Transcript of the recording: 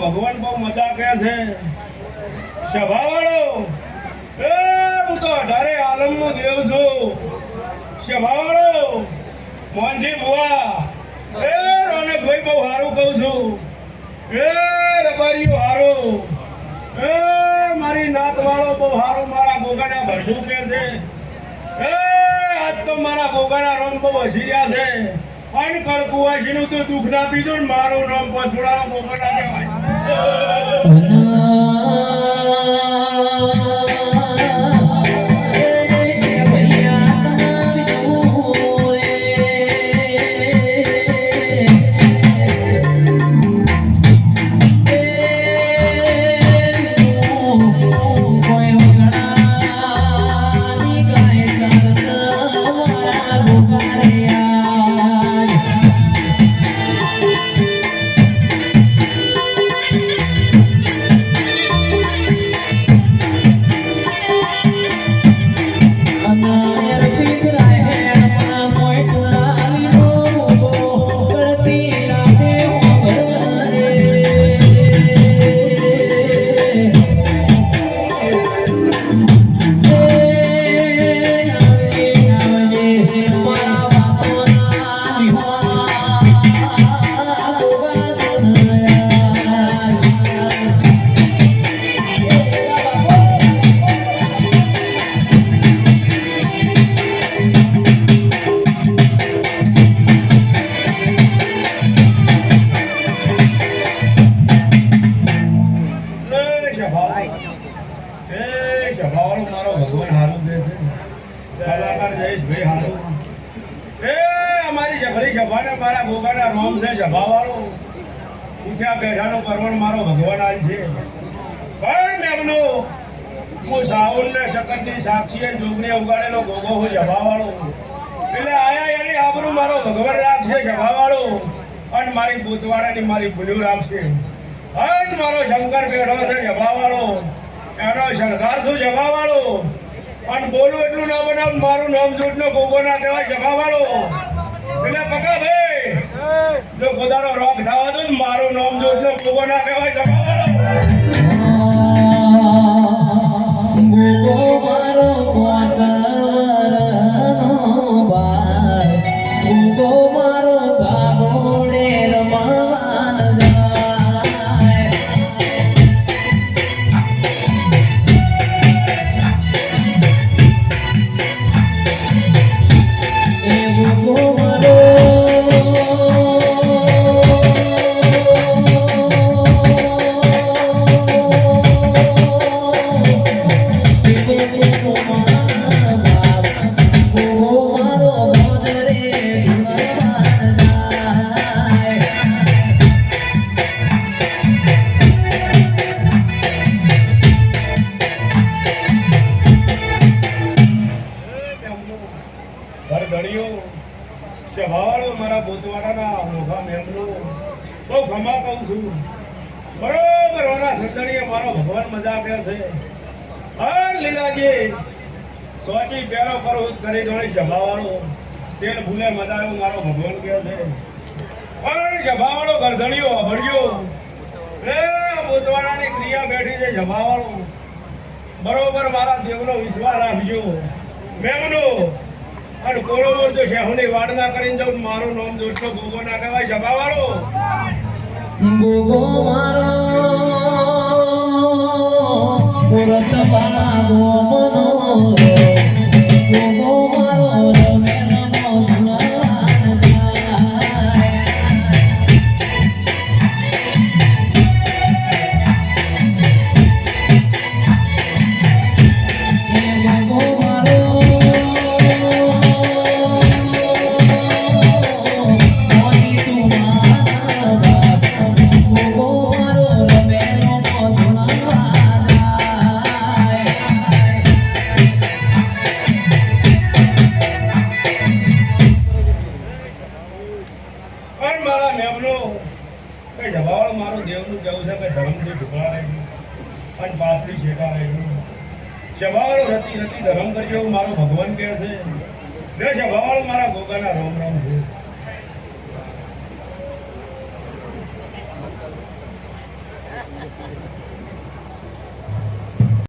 ભગવાન બહુ મજા કે છે સભાવાળો હું તો 18 આલમનો દેવ છું સભાવાળો મોહનજી બુઆ રોનકભાઈ બહુ સારું કહું છું રબારીઓ હારું મારી નાત વાળો બહુ સારું મારા ગોગાના ભરભું કે છે આજ તો મારા ગોગાના રોમ બહુ હસી રહ્યા છે પણ કડકુવાસીનું તો દુઃખ ના પીધું ને મારું નામ પછોડાનો ગોગાના કહેવાય મારી ભૂલ્યું રાખશે અને મારો શંકર બેઠો છે જભાવાળો એનો શણગાર છું જભાવાળો અને બોલું એટલું ના બનાવું મારું નામ જોડનો ગોગો ના કહેવાય જભાવાળો એટલે પકા ભાઈ જો પોતાનો રોગ થવા દઉં મારું નામ જોડનો ગોગો ના કહેવાય જભાવાળો ગોગો મારો સ્વભાવવાળો મારા ભૂતવાડાના મોઘા મેમનો બહુ ગમા કહું છું. બરોબર ઓના સંતણીએ મારો ભગવાન મજા આપ્યા છે. હર લીલાજી સોચી પેલો કરો કરી દોડી સ્વભાવવાળો તેલ ભૂલે મજા આવ્યો મારો ભગવાન કહે છે. પણ સ્વભાવવાળો ગરધણીઓ અભડ્યો રે ભૂતવાડાની ક્રિયા બેઠી છે. સ્વભાવવાળો બરોબર મારા દેવનો વિશ્વાસ રાખજો મેમનો. અને કોરોબર જો શેહુની વાડના કરીને જાઉં મારું નામ દોસ્તો ગોગો ના કહેવાય. સ્વભાવવાળો ગોગો મારો પુરત બાળા ગોમનો ગોગો મારો રમેનો ધુલાન જાય. ગોગો મારો મોની તું પણ મારા મેમનો કે જવાવાળો મારો દેવનું કેવું છે કે ધર્મથી ઢુકળા રહેજો અને પાપથી છેટા રહેજો. જવાવાળો રતી રતી ધર્મ કરજો એવું મારો ભગવાન કહે છે. બે જવાવાળો મારા ગોગાના રામ રામ છે.